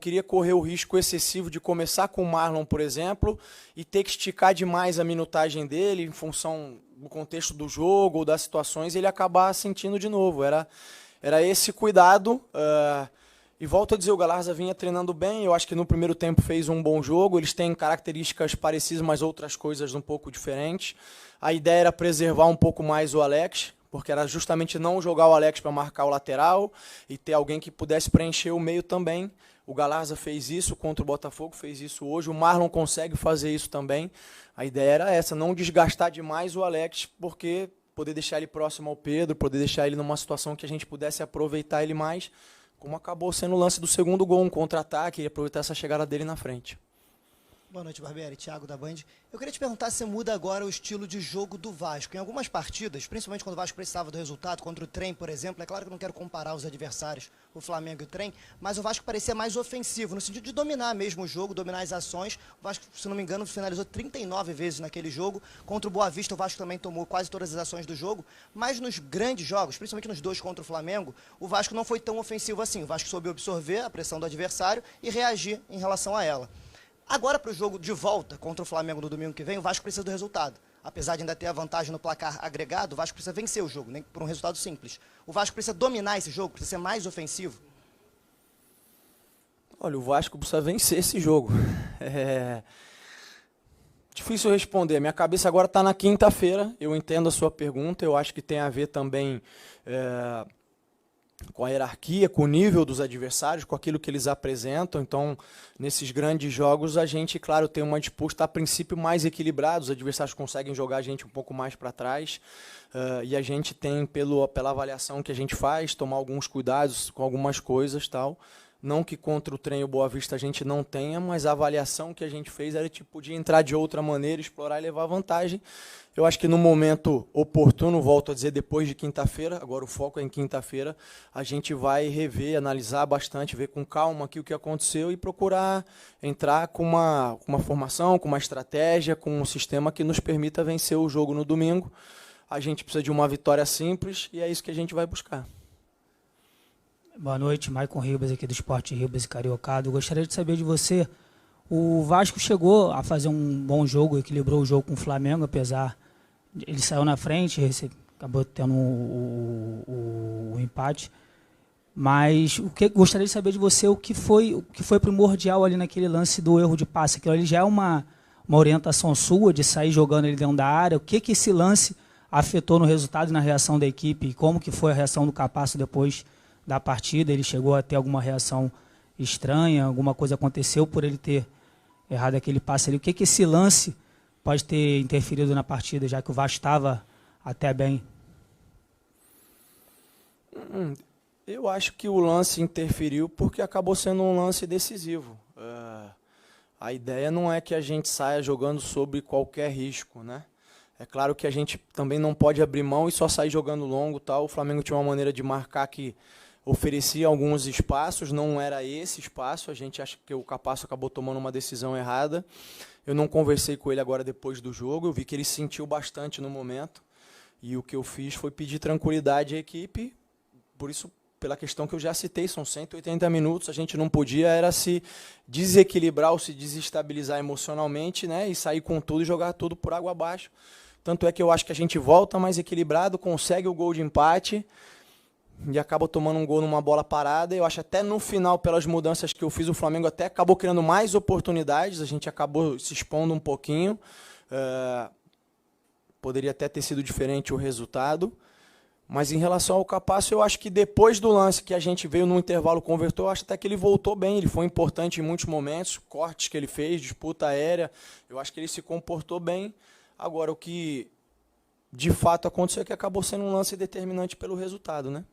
queria correr o risco excessivo de começar com o Marlon, por exemplo, e ter que esticar demais a minutagem dele em função do contexto do jogo ou das situações, e ele acabar sentindo de novo. Era esse cuidado. E volto a dizer, o Galarza vinha treinando bem, eu acho que no primeiro tempo fez um bom jogo, eles têm características parecidas, mas outras coisas um pouco diferentes. A ideia era preservar um pouco mais o Alex, porque era justamente não jogar o Alex para marcar o lateral e ter alguém que pudesse preencher o meio também. O Galarza fez isso contra o Botafogo, fez isso hoje, o Marlon consegue fazer isso também. A ideia era essa, não desgastar demais o Alex, porque poder deixar ele próximo ao Pedro, poder deixar ele numa situação que a gente pudesse aproveitar ele mais, como acabou sendo o lance do segundo gol, um contra-ataque, e aproveitar essa chegada dele na frente. Boa noite, Barbieri. Thiago da Band. Eu queria te perguntar se muda agora o estilo de jogo do Vasco. Em algumas partidas, principalmente quando o Vasco precisava do resultado, contra o Trem, por exemplo, é claro que eu não quero comparar os adversários, o Flamengo e o Trem, mas o Vasco parecia mais ofensivo, no sentido de dominar mesmo o jogo, dominar as ações. O Vasco, se não me engano, finalizou 39 vezes naquele jogo. Contra o Boa Vista, o Vasco também tomou quase todas as ações do jogo, mas nos grandes jogos, principalmente nos dois contra o Flamengo, o Vasco não foi tão ofensivo assim. O Vasco soube absorver a pressão do adversário e reagir em relação a ela. Agora, para o jogo de volta contra o Flamengo no domingo que vem, o Vasco precisa do resultado. Apesar de ainda ter a vantagem no placar agregado, o Vasco precisa vencer o jogo, nem por um resultado simples. O Vasco precisa dominar esse jogo, precisa ser mais ofensivo. Olha, o Vasco precisa vencer esse jogo. Difícil responder. Minha cabeça agora está na quinta-feira. Eu entendo a sua pergunta. Eu acho que tem a ver também com a hierarquia, com o nível dos adversários, com aquilo que eles apresentam. Então, nesses grandes jogos, a gente, claro, tem uma disputa, a princípio, mais equilibrada. Os adversários conseguem jogar a gente um pouco mais para trás. E a gente tem, pela avaliação que a gente faz, tomar alguns cuidados com algumas coisas, tal. Não que contra o Trem e o Boa Vista a gente não tenha, mas a avaliação que a gente fez era tipo de entrar de outra maneira, explorar e levar vantagem. Eu acho que no momento oportuno, volto a dizer, depois de quinta-feira, agora o foco é em quinta-feira, a gente vai rever, analisar bastante, ver com calma aqui o que aconteceu e procurar entrar com uma formação, com uma estratégia, com um sistema que nos permita vencer o jogo no domingo. A gente precisa de uma vitória simples e é isso que a gente vai buscar. Boa noite, Maicon Ribas aqui do Sport Ribas e Cariocado. Eu gostaria de saber de você, o Vasco chegou a fazer um bom jogo, equilibrou o jogo com o Flamengo, apesar de ele saiu na frente, acabou tendo o empate. Mas gostaria de saber de você o que foi primordial ali naquele lance do erro de passe. Aquilo ali já é uma orientação sua de sair jogando ele dentro da área. O que esse lance afetou no resultado e na reação da equipe? E como que foi a reação do Capasso depois da partida? Ele chegou a ter alguma reação estranha, alguma coisa aconteceu por ele ter errado aquele passe ali? O que esse lance pode ter interferido na partida, já que o Vasco estava até bem? Eu acho que o lance interferiu porque acabou sendo um lance decisivo. A ideia não é que a gente saia jogando sobre qualquer risco, né? É claro que a gente também não pode abrir mão e só sair jogando longo, tal. O Flamengo tinha uma maneira de marcar que oferecia alguns espaços, não era esse espaço, a gente acha que o Capasso acabou tomando uma decisão errada. Eu não conversei com ele agora depois do jogo, eu vi que ele sentiu bastante no momento, e o que eu fiz foi pedir tranquilidade à equipe, por isso, pela questão que eu já citei, são 180 minutos, a gente não podia era se desequilibrar ou se desestabilizar emocionalmente, né, e sair com tudo e jogar tudo por água abaixo. Tanto é que eu acho que a gente volta mais equilibrado, consegue o gol de empate, e acaba tomando um gol numa bola parada. Eu acho até no final, pelas mudanças que eu fiz, o Flamengo até acabou criando mais oportunidades, a gente acabou se expondo um pouquinho. Poderia até ter sido diferente o resultado. Mas em relação ao Capasso, eu acho que depois do lance que a gente veio no intervalo convertou, eu acho até que ele voltou bem, ele foi importante em muitos momentos, cortes que ele fez, disputa aérea, eu acho que ele se comportou bem. Agora, o que de fato aconteceu é que acabou sendo um lance determinante pelo resultado, né?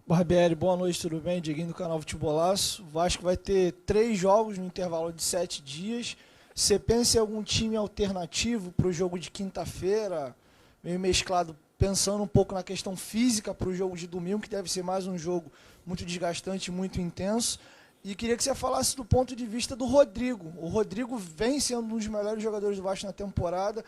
Barbieri, boa noite, tudo bem? Dieguinho do canal Futebolaço. O Vasco vai ter 3 jogos no intervalo de 7 dias. Você pensa em algum time alternativo para o jogo de quinta-feira, meio mesclado, pensando um pouco na questão física para o jogo de domingo, que deve ser mais um jogo muito desgastante, muito intenso. E queria que você falasse do ponto de vista do Rodrigo. O Rodrigo vem sendo um dos melhores jogadores do Vasco na temporada.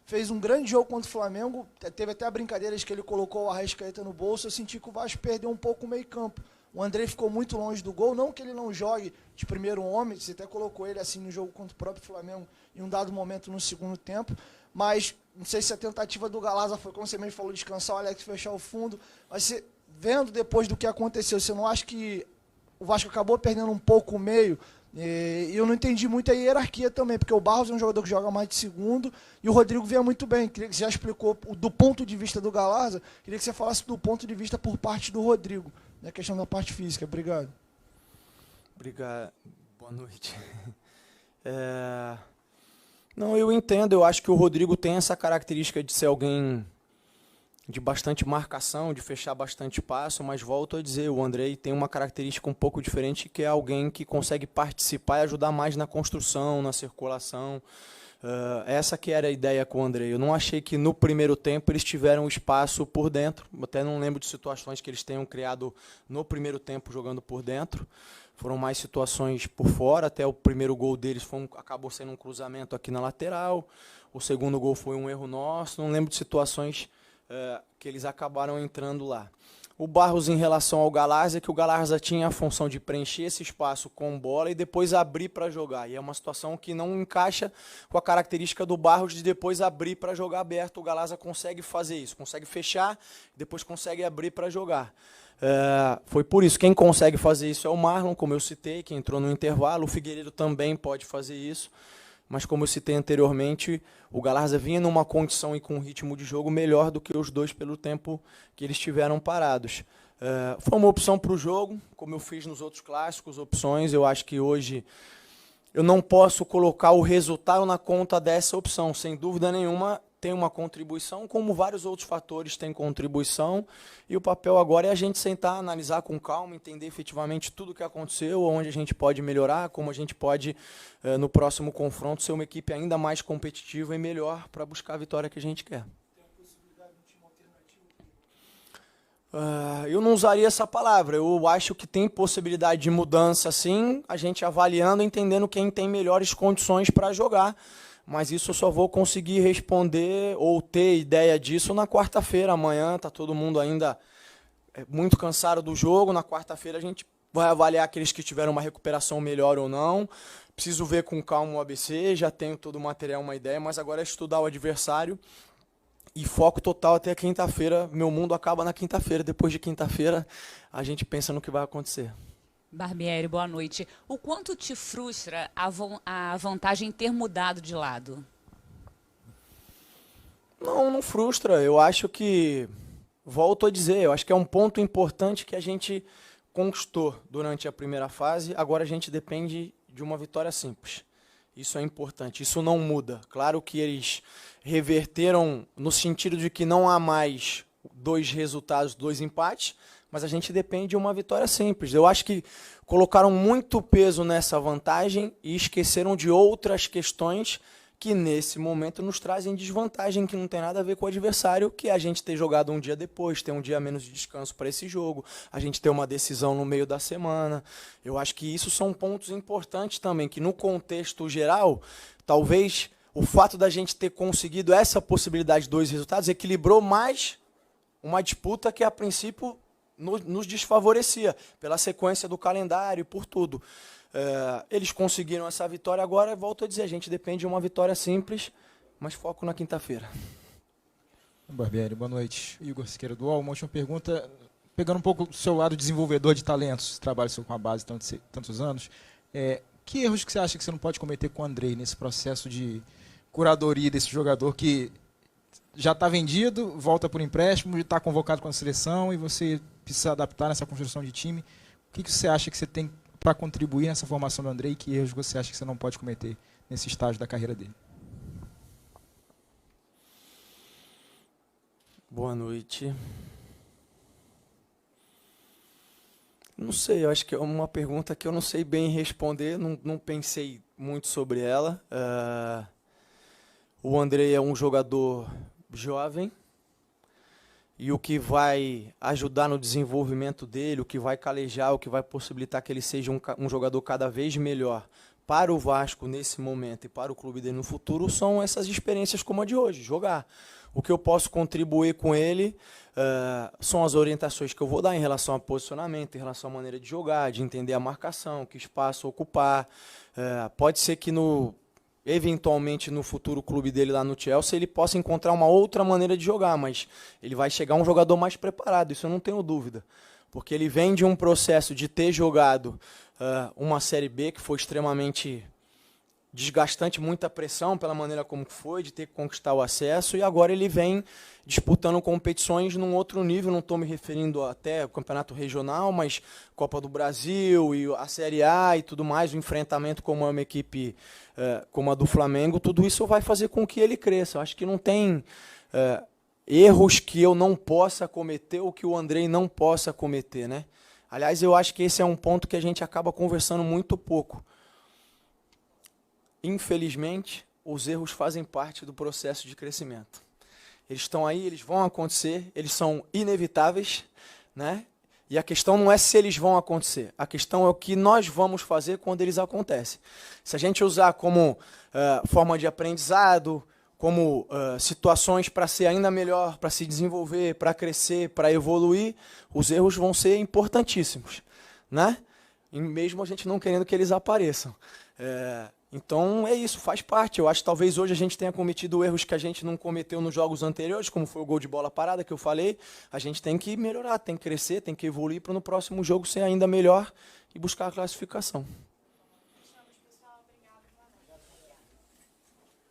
Fez um grande jogo contra o Flamengo, teve até brincadeiras que ele colocou o Arrascaeta no bolso. Eu senti que o Vasco perdeu um pouco o meio campo. O Andrei ficou muito longe do gol, não que ele não jogue de primeiro homem, você até colocou ele assim no jogo contra o próprio Flamengo em um dado momento no segundo tempo, mas não sei se a tentativa do Galarza foi, como você mesmo falou, descansar o Alex, fechar o fundo, mas você, vendo depois do que aconteceu, você não acha que o Vasco acabou perdendo um pouco o meio? E eu não entendi muito a hierarquia também, porque o Barros é um jogador que joga mais de segundo e o Rodrigo vinha muito bem. Queria que você já explicou do ponto de vista do Galarza, queria que você falasse do ponto de vista por parte do Rodrigo, na questão da parte física. Obrigado. Obrigado. Boa noite. Não, eu entendo, eu acho que o Rodrigo tem essa característica de ser alguém de bastante marcação, de fechar bastante espaço, mas volto a dizer, o Andrei tem uma característica um pouco diferente, que é alguém que consegue participar e ajudar mais na construção, na circulação. Essa que era a ideia com o Andrei. Eu não achei que no primeiro tempo eles tiveram espaço por dentro, até não lembro de situações que eles tenham criado no primeiro tempo jogando por dentro. Foram mais situações por fora, até o primeiro gol deles acabou sendo um cruzamento aqui na lateral, o segundo gol foi um erro nosso, não lembro de situações que eles acabaram entrando lá. O Barros, em relação ao Galarza, é que o Galarza tinha a função de preencher esse espaço com bola e depois abrir para jogar. E é uma situação que não encaixa com a característica do Barros de depois abrir para jogar aberto. O Galarza consegue fazer isso, consegue fechar, depois consegue abrir para jogar. Foi por isso, quem consegue fazer isso é o Marlon, como eu citei, que entrou no intervalo. O Figueiredo também pode fazer isso. Mas como eu citei anteriormente, o Galarza vinha numa condição e com um ritmo de jogo melhor do que os dois pelo tempo que eles tiveram parados. Foi uma opção para o jogo, como eu fiz nos outros clássicos, opções. Eu acho que hoje eu não posso colocar o resultado na conta dessa opção. Sem dúvida nenhuma, tem uma contribuição, como vários outros fatores têm contribuição, e o papel agora é a gente sentar, analisar com calma, entender efetivamente tudo o que aconteceu, onde a gente pode melhorar, como a gente pode, no próximo confronto, ser uma equipe ainda mais competitiva e melhor para buscar a vitória que a gente quer. Eu não usaria essa palavra, eu acho que tem possibilidade de mudança sim, a gente avaliando, entendendo quem tem melhores condições para jogar, mas isso eu só vou conseguir responder ou ter ideia disso na quarta-feira. Amanhã está todo mundo ainda muito cansado do jogo. Na quarta-feira a gente vai avaliar aqueles que tiveram uma recuperação melhor ou não. Preciso ver com calma o ABC, já tenho todo o material, uma ideia, mas agora é estudar o adversário e foco total até quinta-feira. Meu mundo acaba na quinta-feira. Depois de quinta-feira a gente pensa no que vai acontecer. Barbieri, boa noite. O quanto te frustra a vantagem ter mudado de lado? Não frustra. Eu acho que, volto a dizer, eu acho que é um ponto importante que a gente conquistou durante a primeira fase. Agora a gente depende de uma vitória simples. Isso é importante, isso não muda. Claro que eles reverteram no sentido de que não há mais 2 resultados, 2 empates, mas a gente depende de uma vitória simples. Eu acho que colocaram muito peso nessa vantagem e esqueceram de outras questões que nesse momento nos trazem desvantagem, que não tem nada a ver com o adversário, que é a gente ter jogado um dia depois, ter um dia menos de descanso para esse jogo, a gente ter uma decisão no meio da semana. Eu acho que isso são pontos importantes também, que no contexto geral, talvez o fato da gente ter conseguido essa possibilidade de 2 resultados equilibrou mais uma disputa que a princípio nos desfavorecia, pela sequência do calendário e por tudo. Eles conseguiram essa vitória agora, volto a dizer, a gente depende de uma vitória simples, mas foco na quinta-feira. Barbieri, boa noite. Igor Siqueira do UOL, uma última pergunta, pegando um pouco do seu lado desenvolvedor de talentos, trabalha com a base tantos anos, que erros que você acha que você não pode cometer com o Andrei nesse processo de curadoria desse jogador que já está vendido, volta por empréstimo, está convocado com a seleção e você precisa adaptar nessa construção de time? O que você acha que você tem para contribuir nessa formação do Andrei e que erros você acha que você não pode cometer nesse estágio da carreira dele? Boa noite. Não sei, eu acho que é uma pergunta que eu não sei bem responder, não pensei muito sobre ela. O Andrei é um jogador jovem, e o que vai ajudar no desenvolvimento dele, o que vai calejar, o que vai possibilitar que ele seja um jogador cada vez melhor, para o Vasco nesse momento e para o clube dele no futuro são essas experiências como a de hoje, jogar. O que eu posso contribuir com ele são as orientações que eu vou dar em relação a posicionamento, em relação à maneira de jogar, de entender a marcação, que espaço ocupar. Pode ser que eventualmente no futuro clube dele lá no Chelsea ele possa encontrar uma outra maneira de jogar, mas ele vai chegar um jogador mais preparado, isso eu não tenho dúvida. Porque ele vem de um processo de ter jogado uma Série B que foi extremamente desgastante, muita pressão pela maneira como foi, de ter que conquistar o acesso, e agora ele vem disputando competições num outro nível, não estou me referindo até ao campeonato regional, mas Copa do Brasil e a Série A e tudo mais, o enfrentamento como uma equipe como a do Flamengo, tudo isso vai fazer com que ele cresça. Eu acho que não tem erros que eu não possa cometer ou que o Andrei não possa cometer, né? Aliás, eu acho que esse é um ponto que a gente acaba conversando muito pouco. Infelizmente, os erros fazem parte do processo de crescimento. Eles estão aí, eles vão acontecer, eles são inevitáveis, né? E a questão não é se eles vão acontecer, a questão é o que nós vamos fazer quando eles acontecem. Se a gente usar como forma de aprendizado, como situações para ser ainda melhor, para se desenvolver, para crescer, para evoluir, os erros vão ser importantíssimos, né? E mesmo a gente não querendo que eles apareçam. Então é isso, faz parte. Eu acho que talvez hoje a gente tenha cometido erros que a gente não cometeu nos jogos anteriores, como foi o gol de bola parada que eu falei. A gente tem que melhorar, tem que crescer, tem que evoluir para no próximo jogo ser ainda melhor e buscar a classificação.